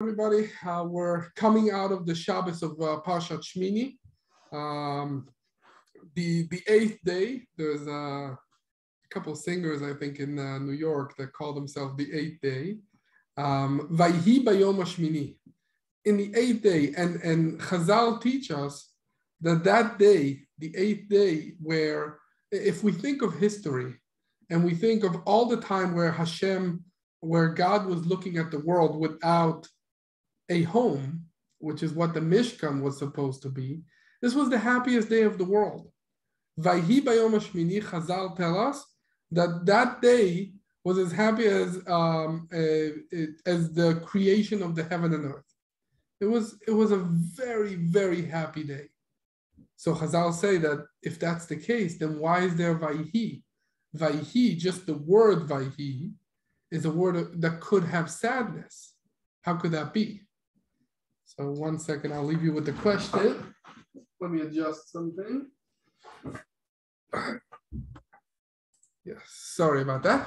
Everybody, we're coming out of the Shabbos of Parashat Shemini. The eighth day. There's a couple of singers, I think, in New York that call themselves the eighth day. Vayhi bayom hashmini. In the eighth day, and Chazal teach us that day, the eighth day, where if we think of history and we think of all the time where God was looking at the world without a home, which is what the Mishkan was supposed to be, this was the happiest day of the world. Vayhi bayom hashmini, Chazal tell us that day was as happy as the creation of the heaven and earth. It was a very, very happy day. So Chazal say that if that's the case, then why is there Vayhi? Vayhi, just the word Vayhi, is a word that could have sadness. How could that be? So 1 second, I'll leave you with the question. Let me adjust something. Yes, sorry about that.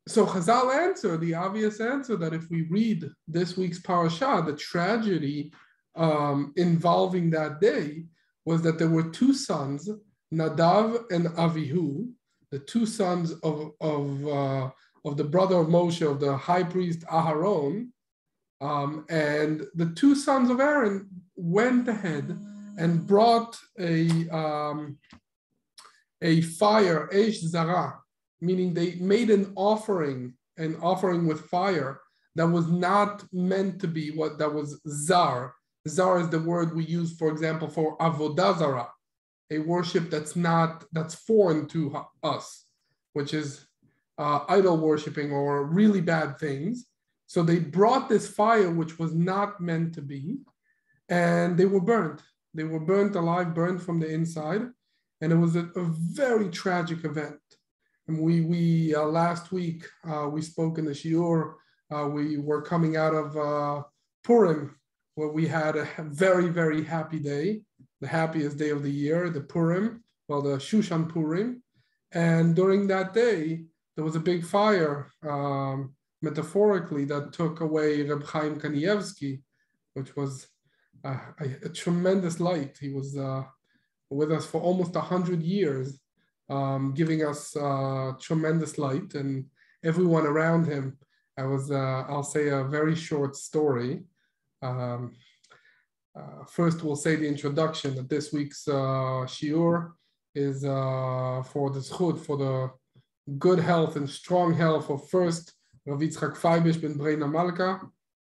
So Chazal answered the obvious answer that if we read this week's Parashat, the tragedy involving that day was that there were two sons, Nadav and Avihu, the two sons of the brother of Moshe, of the high priest Aharon, and the two sons of Aaron went ahead and brought a fire, Eish Zara, meaning they made an offering with fire that was not meant to be that was Zar. Zar is the word we use, for example, for Avodah Zara, a worship that's foreign to us, which is idol worshiping or really bad things. So they brought this fire, which was not meant to be, and they were burnt. They were burnt alive, burnt from the inside. And it was a very tragic event. And we last week, we spoke in the shiur, we were coming out of Purim, where we had a very, very happy day, the happiest day of the year, the Purim, the Shushan Purim. And during that day, there was a big fire, metaphorically, that took away Reb Chaim Kanievsky, which was a tremendous light. He was with us for almost 100 years, giving us tremendous light, and everyone around him. I'll say a very short story. First, we'll say the introduction that this week's shiur is for the zchut, for the good health and strong health of first Rav Yitzchak Feibish ben Breina Malka,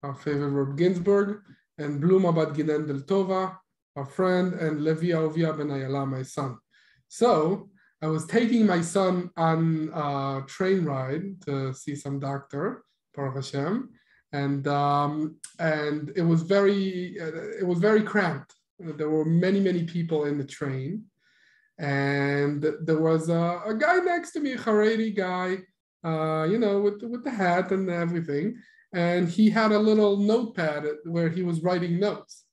our favorite Rabbi Ginsburgh, and Bluma bat Ginen del Tova, our friend, and Levi Aovia ben Ayala, my son. So I was taking my son on a train ride to see some doctor, Baruch Hashem, and it was very cramped. There were many people in the train, and there was a guy next to me, a Haredi guy, with the hat and everything, and he had a little notepad where he was writing notes.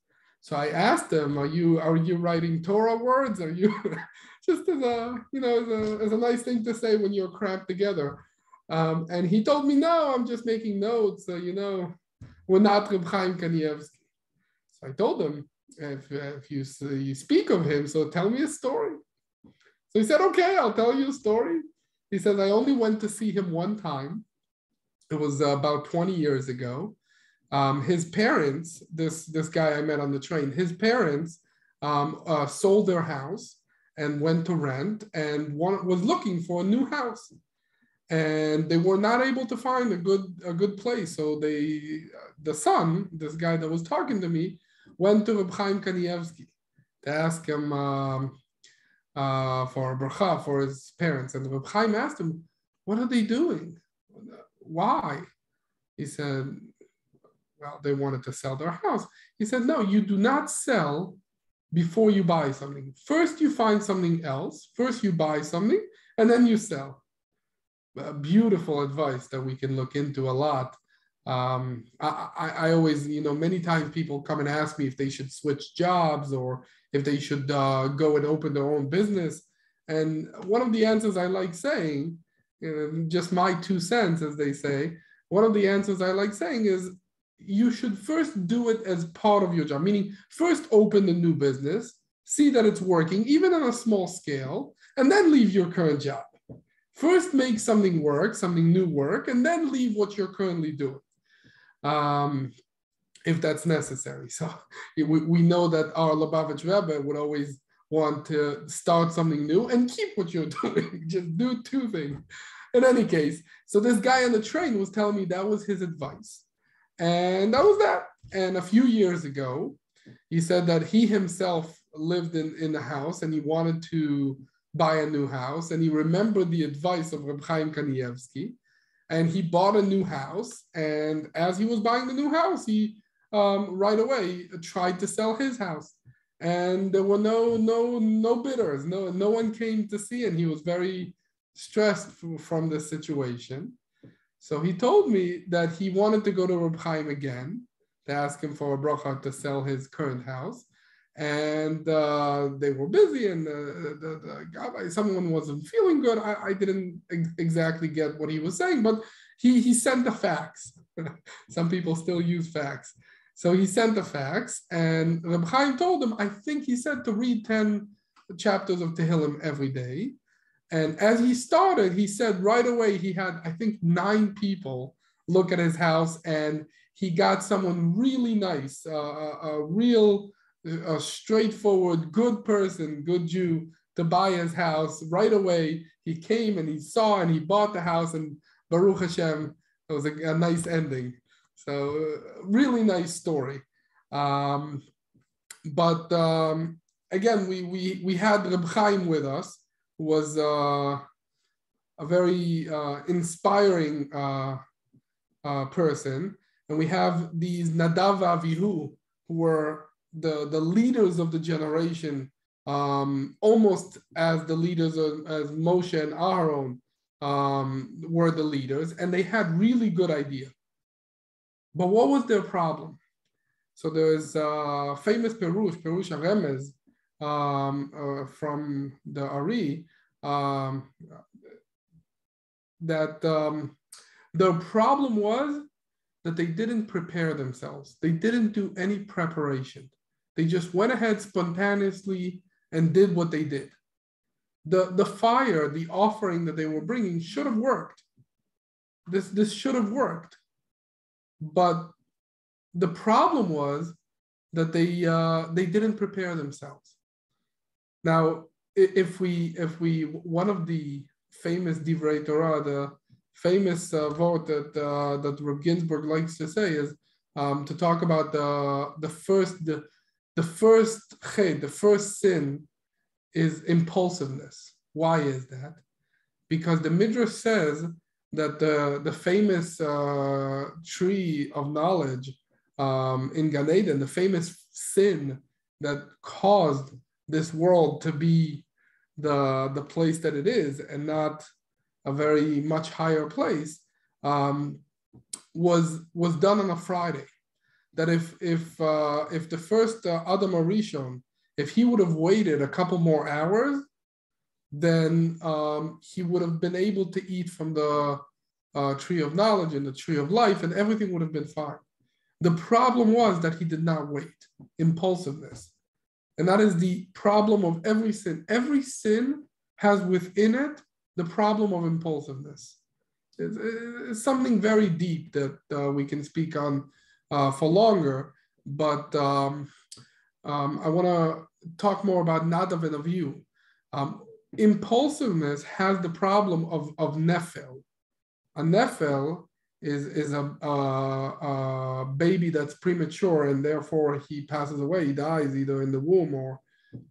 So I asked him, "Are you writing Torah words? Are you just as a nice thing to say when you're cramped together?" And he told me, "No, I'm just making notes. We're not Reb Chaim Kanievsky." So I told him, "If you speak of him, so tell me a story." So he said, "Okay, I'll tell you a story." He said, "I only went to see him one time. It was about 20 years ago. His parents, this guy I met on the train, his parents sold their house and went to rent, and was looking for a new house, and they were not able to find a good place. So the son, this guy that was talking to me, went to Reb Chaim Kanievsky to ask him for a bracha for his parents, and Reb Chaim asked him, "What are they doing? Why?" He said, "Well, they wanted to sell their house." He said, "No, you do not sell before you buy something. First, you find something else. First, you buy something, and then you sell." Beautiful advice that we can look into a lot. I always, many times people come and ask me if they should switch jobs or if they should go and open their own business. And one of the answers I like saying, just my 2 cents, as they say, one of the answers I like saying is, you should first do it as part of your job, meaning first open the new business, see that it's working, even on a small scale, and then leave your current job. First make something work, something new work, and then leave what you're currently doing, if that's necessary. So we know that our Lubavitch Rebbe would always want to start something new and keep what you're doing. Just do two things. In any case, so this guy on the train was telling me that was his advice. And that was that. And a few years ago, he said that he himself lived in a house and he wanted to buy a new house. And he remembered the advice of Reb Chaim Kanievsky. And he bought a new house. And as he was buying the new house, he right away tried to sell his house. And there were no bidders. No one came to see. And he was very stressed from this situation. So he told me that he wanted to go to Reb Chaim again to ask him for a bracha to sell his current house. And they were busy, and the Gabbai, someone wasn't feeling good. I didn't exactly get what he was saying, but he sent a fax. Some people still use fax. So he sent a fax, and Reb Chaim told him, I think he said to read 10 chapters of Tehillim every day. And as he started, he said right away he had, I think, 9 people look at his house, and he got someone really nice, a real straightforward, good person, good Jew, to buy his house. Right away, he came and he saw and he bought the house, and Baruch Hashem, it was a nice ending. So really nice story. Again, we had Reb Chaim with us, who was a very inspiring person. And we have these Nadav Avihu, who were the leaders of the generation, almost as the leaders as Moshe and Aaron were the leaders, and they had really good ideas. But what was their problem? So there's a famous Perush HaRemez from the Ari, that their problem was that they didn't prepare themselves. They didn't do any preparation. They just went ahead spontaneously and did what they did. The fire, the offering that they were bringing should have worked. This should have worked. But the problem was that they didn't prepare themselves. Now, if we one of the famous Divrei Torah, the famous vote that Rabbi Ginsburgh likes to say is to talk about the first sin is impulsiveness. Why is that? Because the Midrash says that the famous tree of knowledge in Gan Eden, the famous sin that caused this world to be the place that it is and not a very much higher place, was done on a Friday. That if the first Adam Arishon, if he would have waited a couple more hours, then he would have been able to eat from the tree of knowledge and the tree of life, and everything would have been fine. The problem was that he did not wait, impulsiveness. And that is the problem of every sin. Every sin has within it the problem of impulsiveness. It's something very deep that we can speak on for longer, but I want to talk more about Nadav and Avihu. Impulsiveness has the problem of nefel. A nefel is a baby that's premature, and therefore he passes away, he dies either in the womb or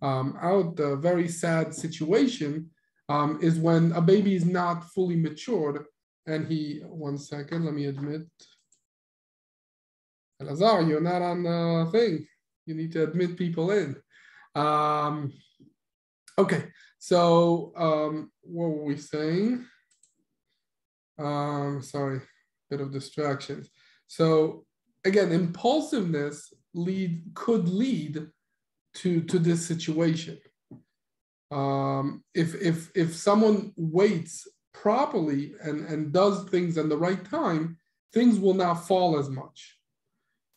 out. A very sad situation is when a baby is not fully matured, and one second, let me admit. Elazar, you're not on the thing. You need to admit people in. Okay, so what were we saying? Sorry, bit of distractions. So again, impulsiveness could lead to this situation. If someone waits properly and does things in the right time, things will not fall as much.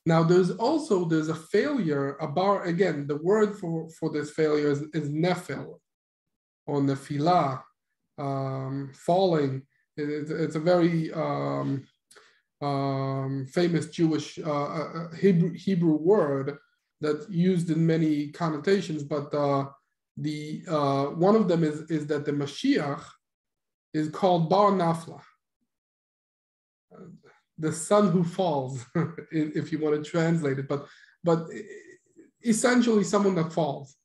Now, there's a failure, again, the word for this failure is nefel, or nefilah, falling. It's a very famous Jewish Hebrew word that's used in many connotations, but one of them is that the Mashiach is called Bar Nafla, the son who falls, if you want to translate it, but essentially someone that falls.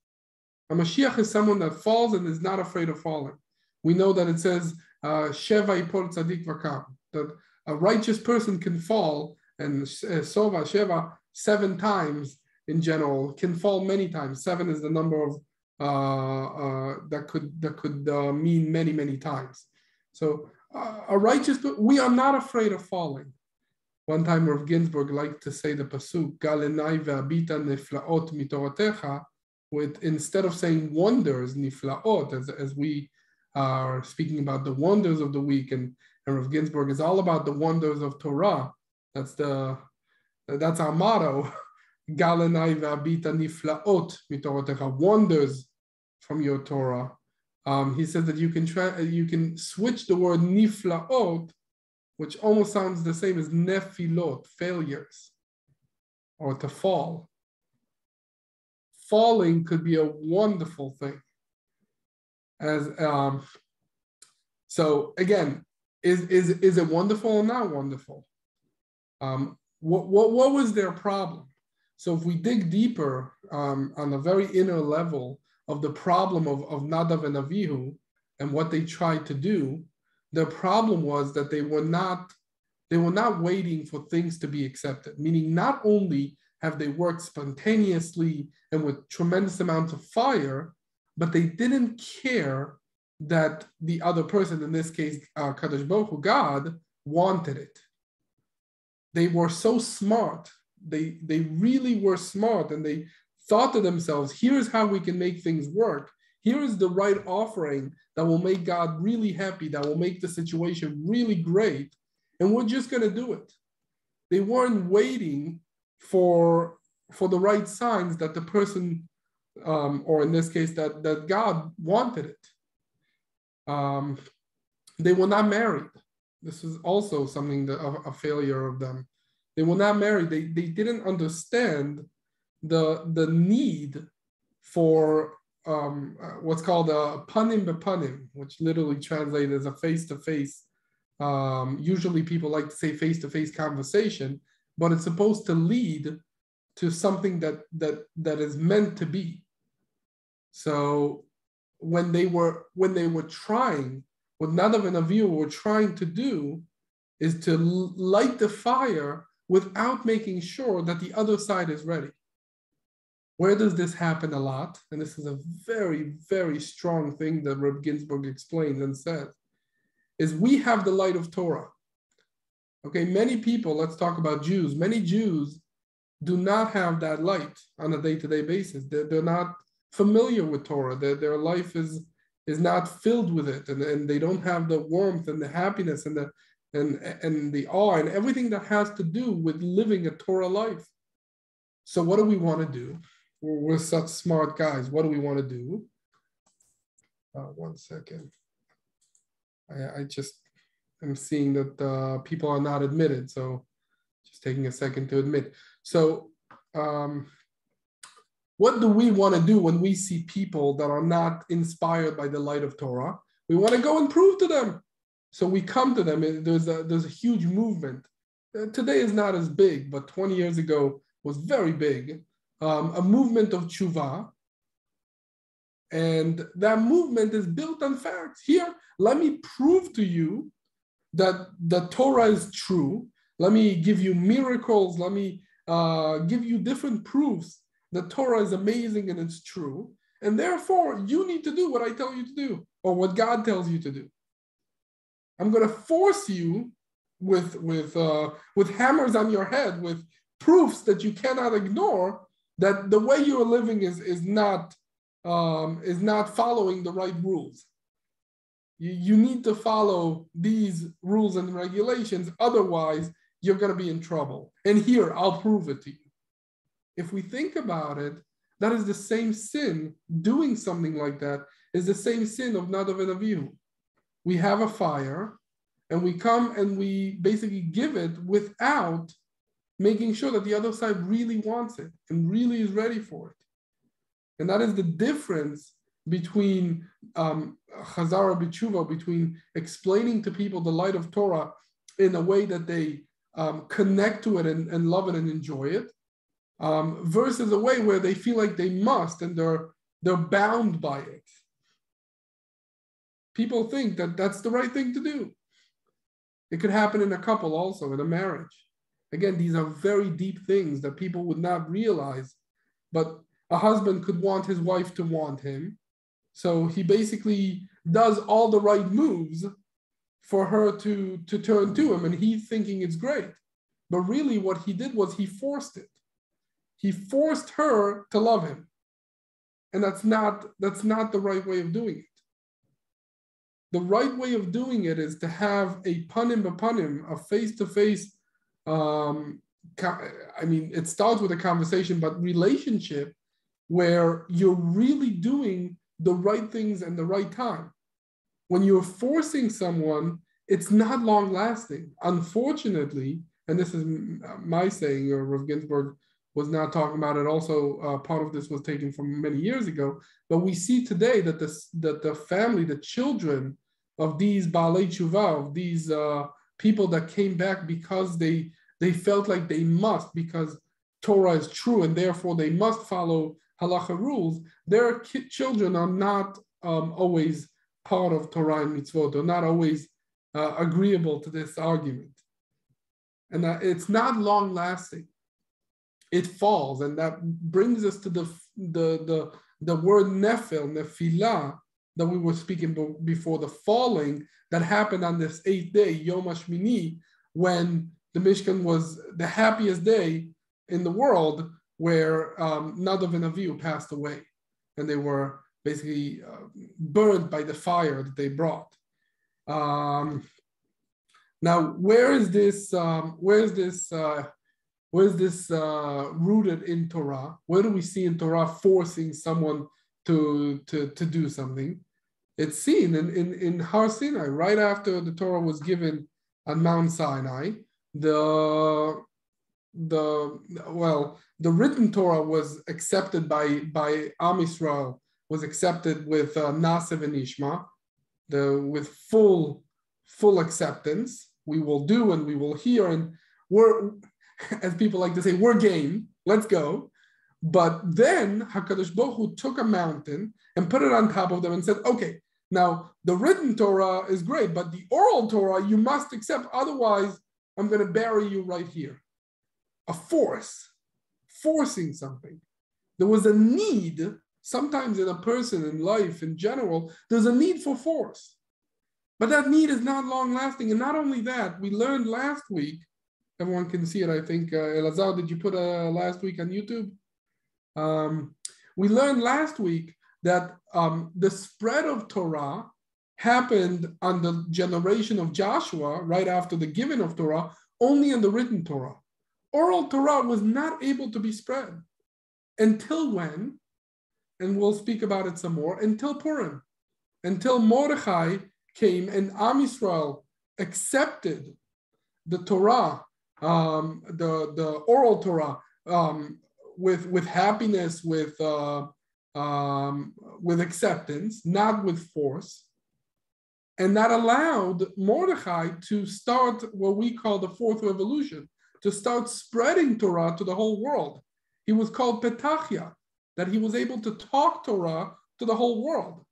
A Mashiach is someone that falls and is not afraid of falling. We know that it says, Sheva Yipol Tzadik Vakam, that a righteous person can fall, and Sova, Sheva, 7 times in general, can fall many times. 7 is the number of that could mean many, many times. So a righteous, we are not afraid of falling. One time Rabbi Ginsburgh liked to say the pasuk, Galenai ve'abita niflaot mitoratecha, with, instead of saying wonders, niflaot, as we are speaking about the wonders of the week, and Rabbi Ginsburgh is all about the wonders of Torah. That's our motto. Galenai ve'abita niflaot mitoratecha, wonders from your Torah. He says that you can switch the word niflaot, which almost sounds the same as nefilot, failures, or to fall. Falling could be a wonderful thing. So again, is it wonderful or not wonderful? What was their problem? So if we dig deeper on a very inner level of the problem of Nadav and Avihu and what they tried to do, their problem was that they were not waiting for things to be accepted. Meaning, not only have they worked spontaneously and with tremendous amounts of fire, but they didn't care that the other person, in this case, Kadosh Baruch Hu, God, wanted it. They were so smart. They really were smart, and they thought to themselves, here's how we can make things work. Here is the right offering that will make God really happy, that will make the situation really great, and we're just going to do it. They weren't waiting for the right signs that the person, or in this case, that God wanted it. They were not married. This is also something a failure of them. They were not married. They didn't understand the need for what's called a panim bepanim, which literally translated as a face-to-face. Usually people like to say face-to-face conversation, but it's supposed to lead to something that is meant to be. So when they were trying, what Nadav and Avihu were trying to do is to light the fire without making sure that the other side is ready. Where does this happen a lot? And this is a very, very strong thing that Rabbi Ginsburgh explains and says, is we have the light of Torah. Okay, many people, let's talk about Jews. Many Jews do not have that light on a day-to-day basis. They're not familiar with Torah. Their life is not filled with it, and they don't have the warmth and the happiness and the awe and everything that has to do with living a Torah life. So what do we want to do? We're such smart guys. What do we want to do? 1 second. I just am seeing that people are not admitted. So just taking a second to admit. So what do we want to do when we see people that are not inspired by the light of Torah? We want to go and prove to them. So we come to them. There's a huge movement. Today is not as big, but 20 years ago was very big. A movement of tshuva. And that movement is built on facts. Here, let me prove to you that the Torah is true. Let me give you miracles. Let me give you different proofs that Torah is amazing and it's true. And therefore, you need to do what I tell you to do, or what God tells you to do. I'm going to force you with hammers on your head, with proofs that you cannot ignore, that the way you're living is not following the right rules. You need to follow these rules and regulations. Otherwise, you're going to be in trouble. And here, I'll prove it to you. If we think about it, that is the same sin. Doing something like that is the same sin of Nadav and Avihu. We have a fire, and we come and we basically give it without making sure that the other side really wants it and really is ready for it. And that is the difference between Chazara B'tshuva, between explaining to people the light of Torah in a way that they connect to it and love it and enjoy it, versus a way where they feel like they must and they're bound by it. People think that that's the right thing to do. It could happen in a couple also, in a marriage. Again, these are very deep things that people would not realize, but a husband could want his wife to want him. So he basically does all the right moves for her to turn to him, and he's thinking it's great. But really what he did was he forced it. He forced her to love him. And that's not the right way of doing it. The right way of doing it is to have a panim b'panim, a face-to-face, it starts with a conversation, but relationship where you're really doing the right things and the right time. When you're forcing someone, it's not long-lasting. Unfortunately, and this is my saying, or Rabbi Ginsburgh was not talking about it. Also, part of this was taken from many years ago. But we see today that the family, the children of these Baalei Tshuva, of these people that came back because they felt like they must, because Torah is true and therefore they must follow halacha rules, their children are not always part of Torah and mitzvot. They're not always agreeable to this argument. And it's not long lasting. It falls, and that brings us to the word nefel, nefilah, that we were speaking before, the falling that happened on this 8th day, Yom HaShemini, when the Mishkan was the happiest day in the world, where Nadav and Avihu passed away, and they were basically burned by the fire that they brought. Now, where is this rooted in Torah? Where do we see in Torah forcing someone to do something? It's seen in Har Sinai, right after the Torah was given on Mount Sinai. The written Torah was accepted by Am Yisrael, was accepted with Nasev and Ishma, with full acceptance. We will do and we will hear, and we're, as people like to say, we're game, let's go. But then HaKadosh Baruch Hu took a mountain and put it on top of them and said, okay, now the written Torah is great, but the oral Torah you must accept, otherwise I'm going to bury you right here. A forcing something. There was a need, sometimes in a person, in life, in general, there's a need for force. But that need is not long lasting. And not only that, we learned last week, everyone can see it, I think. Elazar, did you put last week on YouTube? We learned last week that the spread of Torah happened on the generation of Joshua, right after the giving of Torah, only in the written Torah. Oral Torah was not able to be spread. Until when? And we'll speak about it some more. Until Purim. Until Mordechai came and Am Yisrael accepted the Torah, the oral Torah, with happiness, with acceptance, not with force. And that allowed Mordechai to start what we call the fourth revolution, to start spreading Torah to the whole world. He was called Petachia, that he was able to talk Torah to the whole world.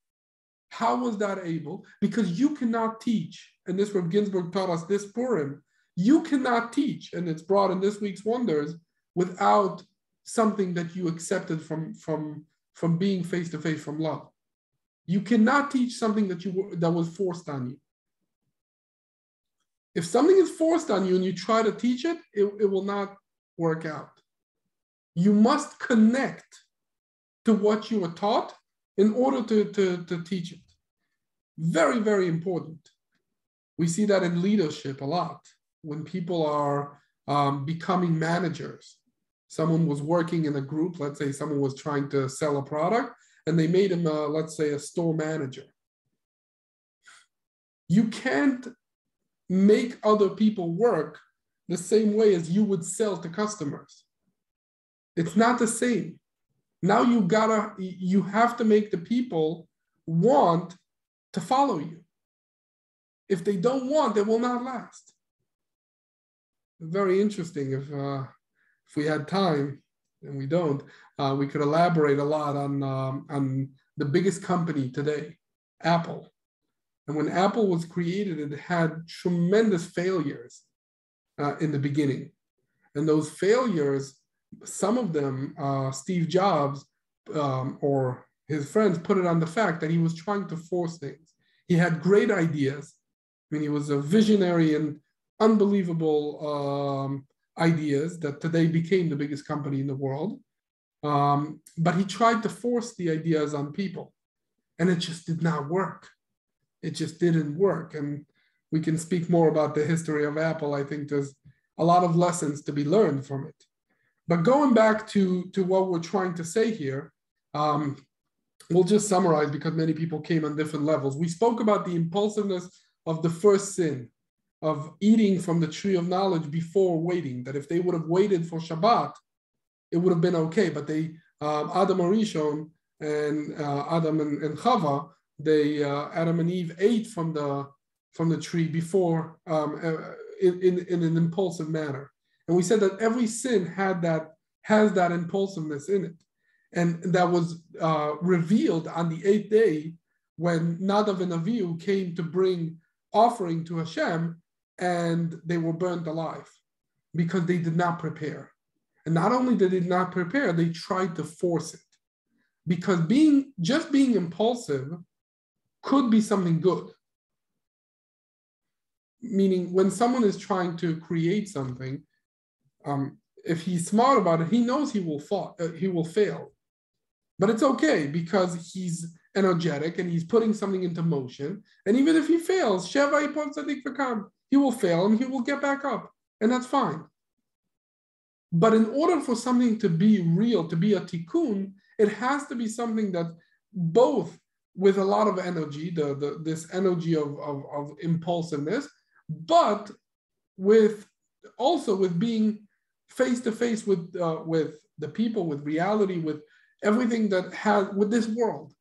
How was that able? Because you cannot teach, and this Rabbi Ginsburgh taught us this Purim, you cannot teach, and it's brought in this week's Wonders, without something that you accepted from being face-to-face, from love. You cannot teach something that was forced on you. If something is forced on you and you try to teach it, it will not work out. You must connect to what you were taught in order to teach it. Very, very important. We see that in leadership a lot. When people are becoming managers. Someone was working in a group, let's say someone was trying to sell a product, and they made him, let's say, a store manager. You can't make other people work the same way as you would sell to customers. It's not the same. Now you have to make the people want to follow you. If they don't want, they will not last. Very interesting. If we had time, and we don't, we could elaborate a lot on the biggest company today, Apple. And when Apple was created, it had tremendous failures in the beginning. And those failures, some of them, Steve Jobs or his friends put it on the fact that he was trying to force things. He had great ideas. I mean, he was a visionary and unbelievable ideas that today became the biggest company in the world. But he tried to force the ideas on people, and it just did not work. It just didn't work. And we can speak more about the history of Apple. I think there's a lot of lessons to be learned from it. But going back to what we're trying to say here, we'll just summarize because many people came on different levels. We spoke about the impulsiveness of the first sin, of eating from the tree of knowledge before waiting, that if they would have waited for Shabbat, it would have been okay. But they, Adam Arishon and Adam and Chava, Adam and Eve ate from the tree before in an impulsive manner. And we said that every sin has that impulsiveness in it. And that was revealed on the 8th day when Nadav and Avihu came to bring offering to Hashem, and they were burnt alive because they did not prepare. And not only did they not prepare, they tried to force it. Because just being impulsive could be something good. Meaning when someone is trying to create something, if he's smart about it, he knows he will fail. But it's okay because he's energetic and he's putting something into motion. And even if he fails, Sheva Yipol Tzadik V'Kam, he will fail and he will get back up. And that's fine. But in order for something to be real, to be a tikkun, it has to be something that both with a lot of energy, this energy of impulsiveness, but also with being face to face with the people, with reality, with everything that with this world,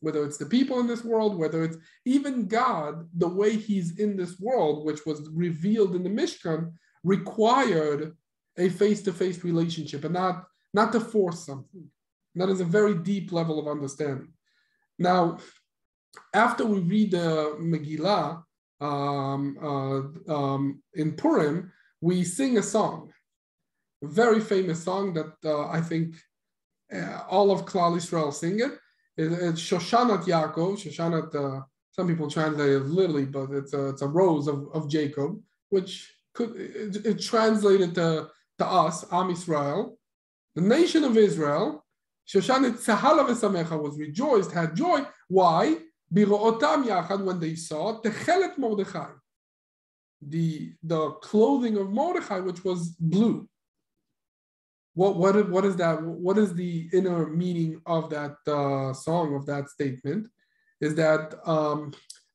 whether it's the people in this world, whether it's even God, the way he's in this world, which was revealed in the Mishkan, required a face-to-face relationship and not to force something. And that is a very deep level of understanding. Now, after we read the Megillah in Purim, we sing a song, a very famous song that I think all of Klal Yisrael sing it. It's Shoshanat Yaakov. Shoshanat, some people translate it literally, but it's a rose of Jacob, which it translated to us, Am Yisrael, the nation of Israel. Shoshanat Tzahala V'Samecha was rejoiced, had joy. Why? Birootam Yachad, when they saw Techelet Mordechai, the clothing of Mordechai, which was blue. What is that? What is the inner meaning of that song, of that statement? Is that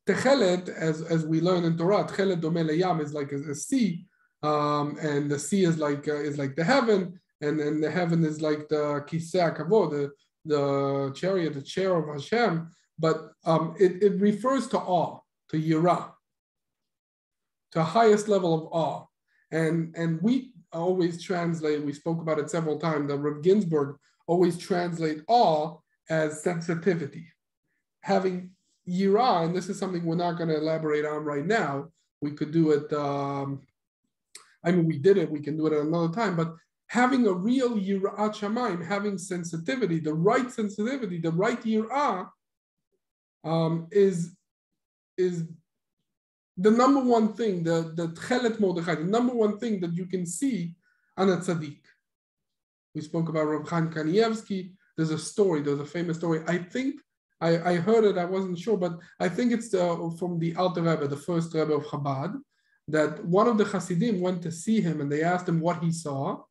Techelet, as we learn in Torah, Techelet Domeh Layam is like a sea, and the sea is like the heaven, and the heaven is like the Kisei HaKavod, the chariot, the chair of Hashem. But it refers to awe, to yirah, to highest level of awe, and we always translate. We spoke about it several times. That Rabbi Ginsburgh always translate awe as sensitivity, having yirah, and this is something we're not going to elaborate on right now. We could do it. We did it. We can do it at another time. But having a real yira'at shamayim, having sensitivity, the right sensitivity, the right yirah, is the number one thing, the Tchelet Mordechai, the number one thing that you can see on a tzaddik. We spoke about Rav Chaim Kanievsky. There's a famous story. I think I heard it, I wasn't sure, but I think it's from the Alter Rebbe, the first Rebbe of Chabad, that one of the Hasidim went to see him and they asked him what he saw.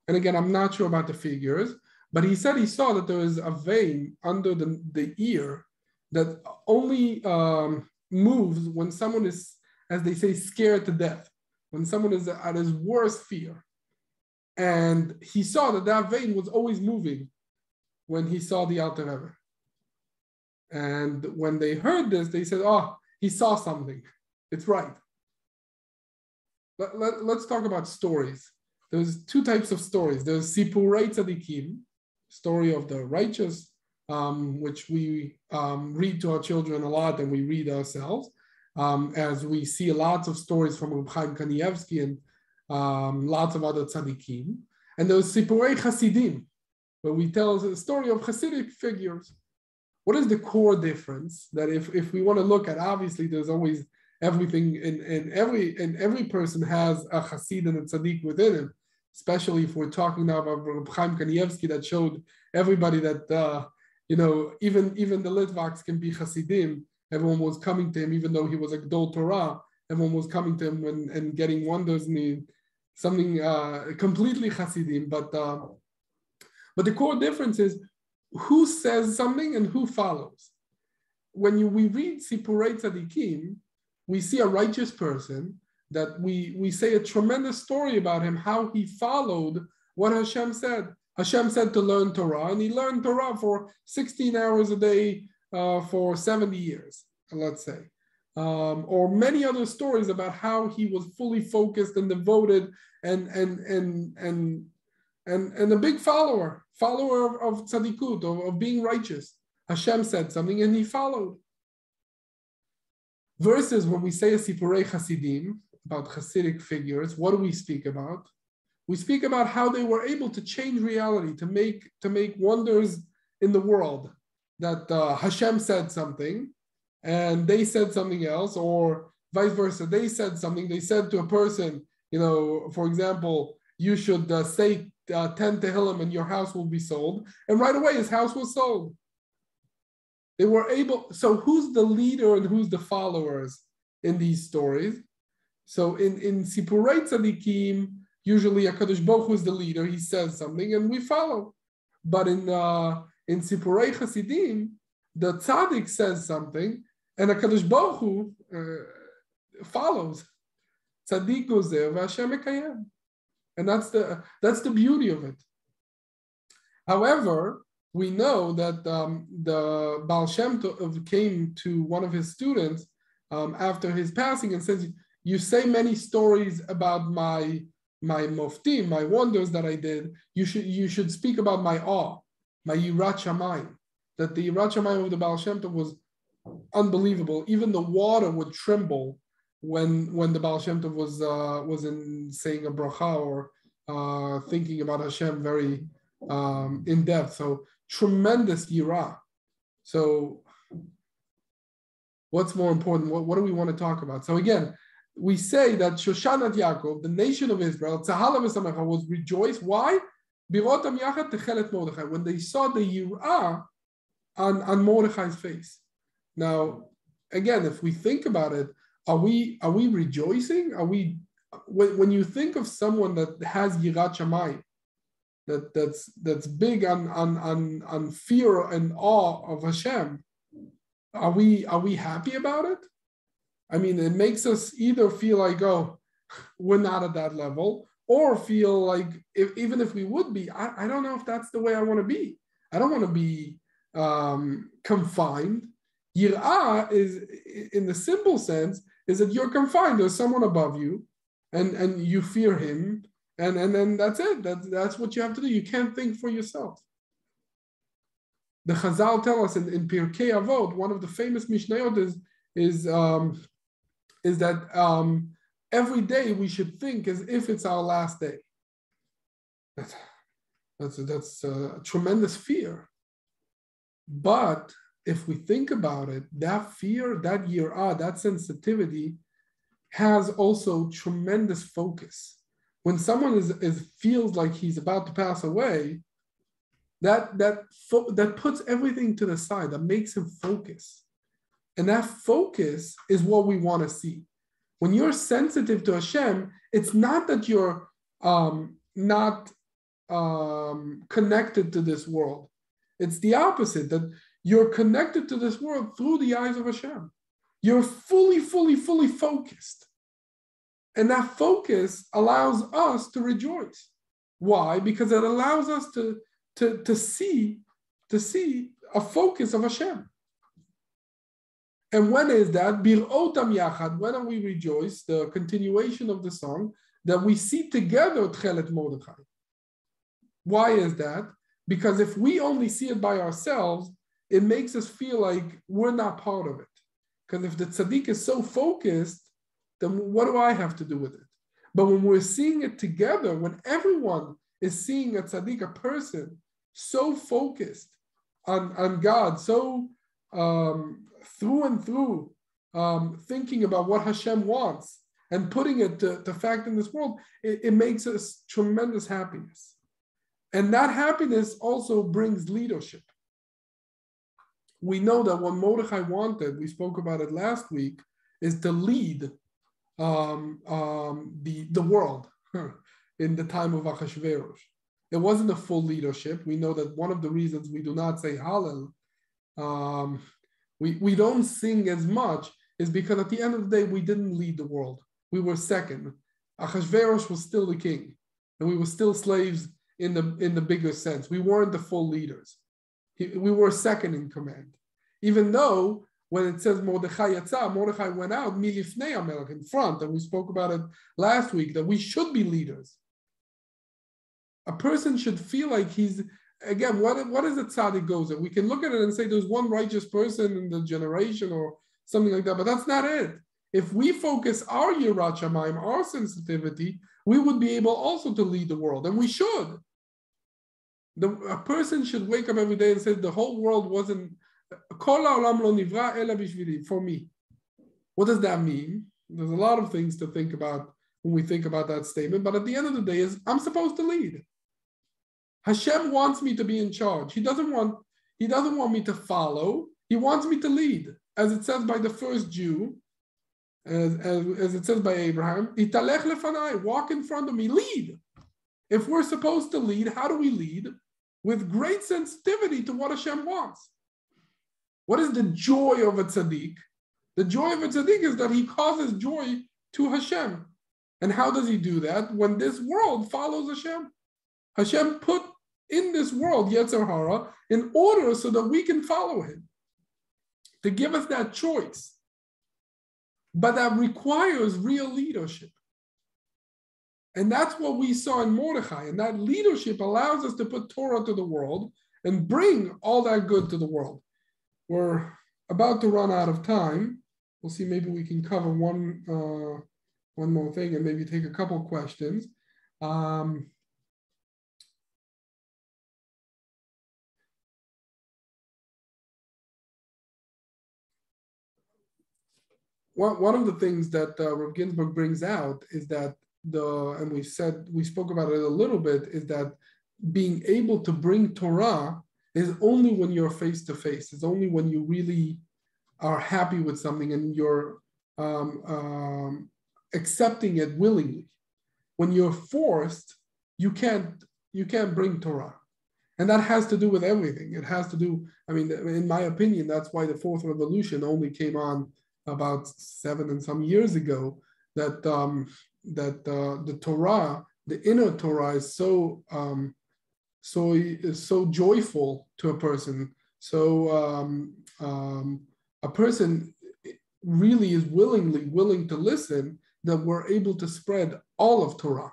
And again, I'm not sure about the figures, but he said he saw that there is a vein under the ear that only moves when someone is, as they say, scared to death, when someone is at his worst fear. And he saw that that vein was always moving when he saw the Alter Rebbe. And when they heard this, they said, oh, he saw something. It's right. Let's talk about stories. There's two types of stories. There's Sipurei Tzadikim, story of the righteous, which we read to our children a lot and we read ourselves, as we see lots of stories from Reb Chaim Kanievsky and lots of other tzaddikim. And there's Sipurei Hasidim, where we tell the story of Hasidic figures. What is the core difference? That if we want to look at, obviously there's always everything in every person has a Hasid and a tzaddik within him, especially if we're talking now about Reb Chaim Kanievsky that showed everybody that even the Litvaks can be Hasidim. Everyone was coming to him, even though he was a Gdol Torah. Everyone was coming to him and getting wonders and something completely Hasidim. But the core difference is who says something and who follows. When we read Sipurei Tzadikim, we see a righteous person that we say a tremendous story about him, how he followed what Hashem said. Hashem said to learn Torah, and he learned Torah for 16 hours a day for 70 years, let's say. Or many other stories about how he was fully focused and devoted and a big follower of tzadikut, of being righteous. Hashem said something and he followed. Versus when we say a Sipurei Hasidim, about Hasidic figures, what do we speak about? We speak about how they were able to change reality, to make wonders in the world. That Hashem said something, and they said something else, or vice versa. They said something. They said to a person, for example, you should say 10 Tehillim and your house will be sold. And right away, his house was sold. They were able. So who's the leader and who's the followers in these stories? So in Sipurei Tzadikim, usually HaKadosh Baruch Hu is the leader. He says something and we follow. But in Sipurei Hasidim, the tzaddik says something and HaKadosh Baruch Hu follows. Tzaddik gozer v'Hashem mekayem. And that's the beauty of it. However, we know that the Baal Shem Tov came to one of his students after his passing and says, you say many stories about my moftim, my wonders that I did. You should speak about my awe, my Yirat Shamayim. That the Yirat Shamayim of the Baal Shem Tov was unbelievable. Even the water would tremble when the Baal Shem Tov was in saying a bracha or thinking about Hashem very in depth. So tremendous Yirah. So what's more important? What do we want to talk about? So again, we say that Shoshanat Yaakov, the nation of Israel, Tzahala v'Samecha, was rejoiced. Why? Birotam Yachat Techelet Mordechai, when they saw the Yirah on Mordechai's face. Now, again, if we think about it, are we rejoicing? Are we, when you think of someone that has Yirat Shamayim, that's big on fear and awe of Hashem, are we happy about it? I mean, it makes us either feel like, oh, we're not at that level, or feel like even if we would be, I don't know if that's the way I want to be. I don't want to be confined. Yirah is, in the simple sense, is that you're confined. There's someone above you, and you fear him, and then that's it. That's what you have to do. You can't think for yourself. The Chazal tell us in Pirkei Avot, one of the famous Mishnayot is that every day we should think as if it's our last day. That's a tremendous fear. But if we think about it, that fear, that yirah, that sensitivity has also tremendous focus. When someone feels like he's about to pass away, that puts everything to the side, that makes him focus. And that focus is what we want to see. When you're sensitive to Hashem, it's not that you're not connected to this world. It's the opposite, that you're connected to this world through the eyes of Hashem. You're fully focused. And that focus allows us to rejoice. Why? Because it allows us to see a focus of Hashem. And when is that? Bir'otam yachad. When are we rejoice? The continuation of the song, that we see together Tchelet Mordechai. Why is that? Because if we only see it by ourselves, it makes us feel like we're not part of it. Because if the tzaddik is so focused, then what do I have to do with it? But when we're seeing it together, when everyone is seeing a tzaddik, a person, so focused on God, so through and through, thinking about what Hashem wants and putting it to fact in this world, it makes us tremendous happiness. And that happiness also brings leadership. We know that what Mordechai wanted, we spoke about it last week, is to lead the world in the time of Achashverosh. It wasn't a full leadership. We know that one of the reasons we do not say Hallel, we don't sing as much, is because at the end of the day, we didn't lead the world. We were second. Achashverosh was still the king, and we were still slaves in the bigger sense. We weren't the full leaders. We were second in command. Even though when it says Mordechai Yatza, Mordechai went out, milifnei Amelech, in front, and we spoke about it last week, that we should be leaders. A person should feel like he's, again, what is a tzaddik gozer? We can look at it and say there's one righteous person in the generation or something like that, but that's not it. If we focus our Yirat Shamayim, our sensitivity, we would be able also to lead the world, and we should. A person should wake up every day and say the whole world wasn't, Kol ha'olam lo nivra ela bishvili, for me. What does that mean? There's a lot of things to think about when we think about that statement, but at the end of the day is I'm supposed to lead. Hashem wants me to be in charge. He doesn't want me to follow. He wants me to lead. As it says by the first Jew, as it says by Abraham, Italech lefanai, walk in front of me, lead. If we're supposed to lead, how do we lead? With great sensitivity to what Hashem wants. What is the joy of a tzaddik? The joy of a tzaddik is that he causes joy to Hashem. And how does he do that? When this world follows Hashem. Hashem put in this world Yetzer Hara in order so that we can follow him, to give us that choice. But that requires real leadership. And that's what we saw in Mordechai. And that leadership allows us to put Torah to the world and bring all that good to the world. We're about to run out of time. We'll see, maybe we can cover one more thing and maybe take a couple questions. One of the things that Rabbi Ginsburgh brings out is that and we spoke about it a little bit, is that being able to bring Torah is only when you're face to face. It's only when you really are happy with something and you're accepting it willingly. When you're forced, you can't bring Torah. And that has to do with everything. It has to do, in my opinion, that's why the fourth revolution only came on about 7 and some years ago, that the Torah, the inner Torah, is so joyful to a person. So a person really is willing to listen, that we're able to spread all of Torah.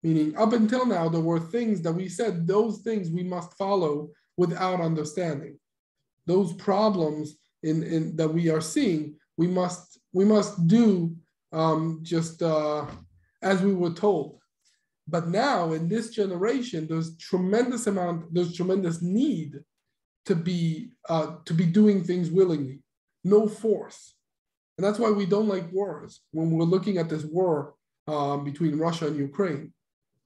Meaning, up until now, there were things that we said, those things we must follow without understanding. Those problems that we are seeing, we must do just as we were told. But now in this generation, there's tremendous need to be doing things willingly, no force. And that's why we don't like wars. When we're looking at this war between Russia and Ukraine,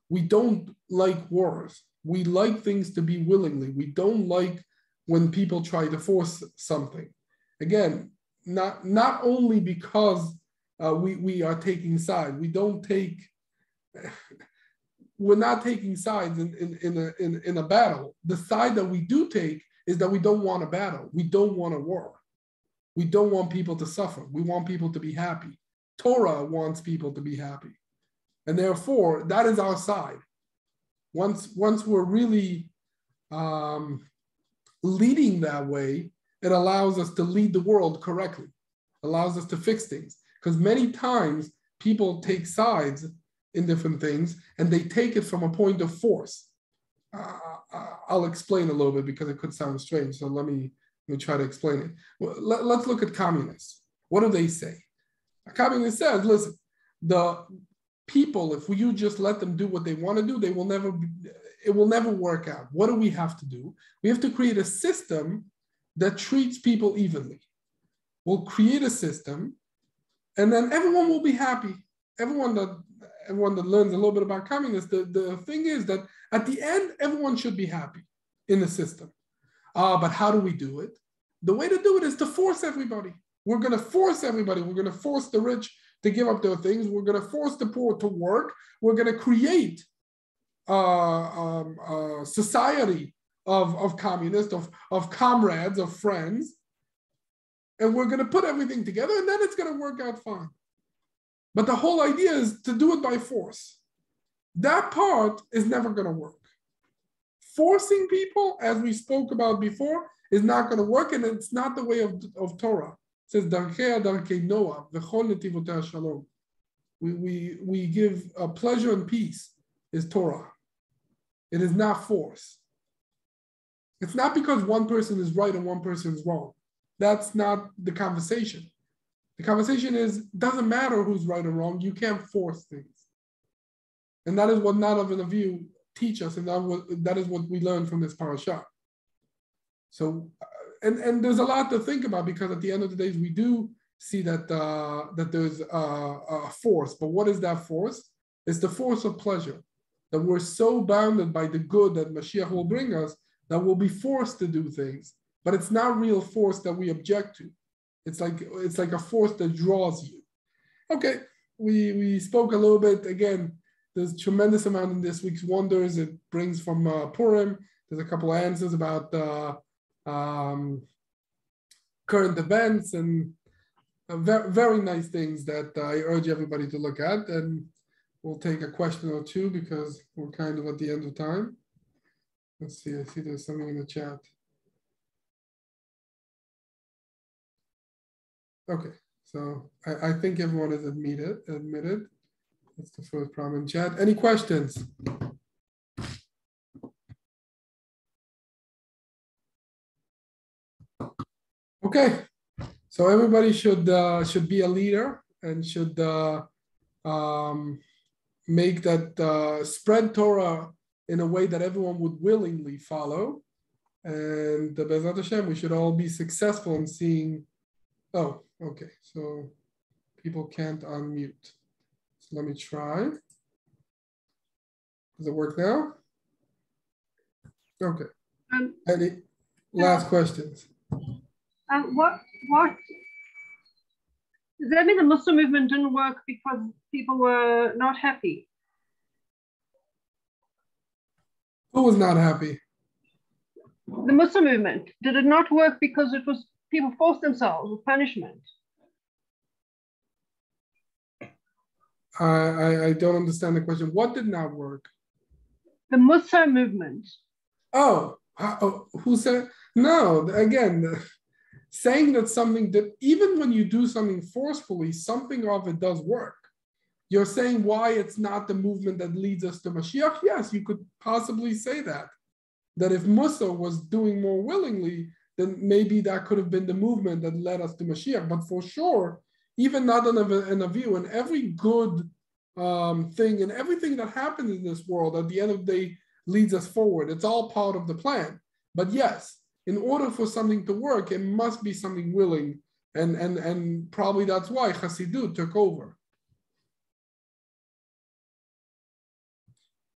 we don't like wars. We like things to be willingly. We don't like when people try to force something. Again, not only because we are taking sides. We're not taking sides in a battle. The side that we do take is that we don't want a battle. We don't want a war. We don't want people to suffer. We want people to be happy. Torah wants people to be happy. And therefore, that is our side. Once we're really leading that way, it allows us to lead the world correctly, allows us to fix things. Because many times people take sides in different things and they take it from a point of force. I'll explain a little bit because it could sound strange. So let me try to explain it. Well, let's look at communists. What do they say? A communist says, listen, the people, if you just let them do what they want to do, it will never work out. What do we have to do? We have to create a system that treats people evenly. We'll create a system and then everyone will be happy. Everyone that learns a little bit about communists, the thing is that at the end, everyone should be happy in the system. But how do we do it? The way to do it is to force everybody. We're going to force everybody. We're going to force the rich to give up their things. We're going to force the poor to work. We're going to create a society of communists, of comrades, of friends. And we're going to put everything together and then it's going to work out fine. But the whole idea is to do it by force. That part is never going to work. Forcing people, as we spoke about before, is not going to work, and it's not the way of Torah. It says, Darkei Darkei Noah, v'chol netivotei shalom. We give pleasure and peace is Torah. It is not force. It's not because one person is right and one person is wrong. That's not the conversation. The conversation is, doesn't matter who's right or wrong, you can't force things. And that is what Nadav and Avihu teach us, and that is what we learn from this Parashat. So, and there's a lot to think about, because at the end of the day, we do see that there's a force. But what is that force? It's the force of pleasure, that we're so bounded by the good that Mashiach will bring us that we'll be forced to do things. But it's not real force that we object to. It's like a force that draws you. Okay, we spoke a little bit. Again, there's tremendous amount in this week's Wonders. It brings from Purim. There's a couple of answers about current events and very, very nice things that I urge everybody to look at. And we'll take a question or two because we're kind of at the end of time. Let's see, I see there's something in the chat. Okay, so I think everyone is admitted. That's the first problem in chat. Any questions? Okay, so everybody should be a leader and should make that spread Torah in a way that everyone would willingly follow. And Be'ezrat Hashem, we should all be successful in seeing. Oh, okay. So people can't unmute. So let me try. Does it work now? Okay. Any last questions? What does that mean? The Muslim movement didn't work because people were not happy? Who was not happy? The Muslim movement, did it not work because it was people forced themselves with punishment? I don't understand the question. What did not work? The Muslim movement. Oh, who said? No, again, saying that something that even when you do something forcefully, something of it does work. You're saying why it's not the movement that leads us to Mashiach? Yes, you could possibly say that. That if Musa was doing more willingly, then maybe that could have been the movement that led us to Mashiach. But for sure, even Nadav and Avihu, and every good thing and everything that happens in this world at the end of the day leads us forward. It's all part of the plan. But yes, in order for something to work, it must be something willing. And probably that's why Chassidut took over.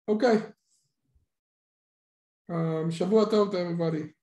Okay. Shavua Tov to everybody.